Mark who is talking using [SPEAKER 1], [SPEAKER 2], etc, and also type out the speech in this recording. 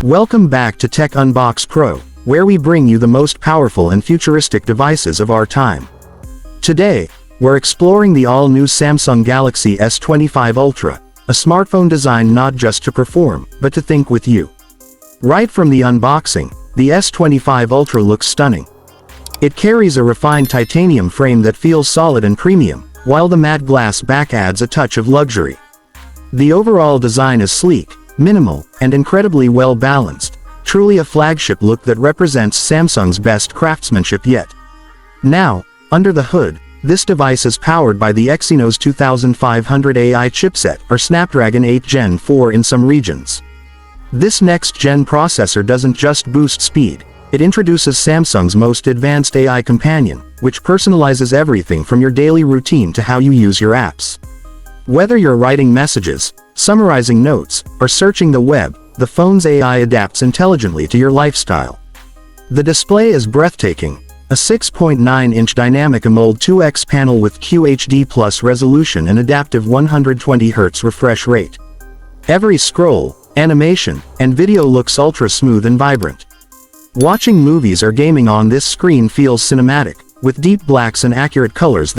[SPEAKER 1] Welcome back to TechUnboxPro, where we bring you the most powerful and futuristic devices of our time. Today, we're exploring the all-new Samsung Galaxy S25 Ultra, a smartphone designed not just to perform, but to think with you. Right from the unboxing, the S25 Ultra looks stunning. It carries a refined titanium frame that feels solid and premium, while the matte glass back adds a touch of luxury. The overall design is sleek, minimal, and incredibly well balanced, truly a flagship look that represents Samsung's best craftsmanship yet. Now, under the hood, this device is powered by the Exynos 2500 AI chipset or Snapdragon 8 Gen 4 in some regions. This next-gen processor doesn't just boost speed, it introduces Samsung's most advanced AI companion, which personalizes everything from your daily routine to how you use your apps. Whether you're writing messages, summarizing notes, or searching the web, the phone's AI adapts intelligently to your lifestyle. The display is breathtaking, a 6.9-inch dynamic AMOLED 2X panel with QHD+ resolution and adaptive 120Hz refresh rate. Every scroll, animation, and video looks ultra-smooth and vibrant. Watching movies or gaming on this screen feels cinematic, with deep blacks and accurate colors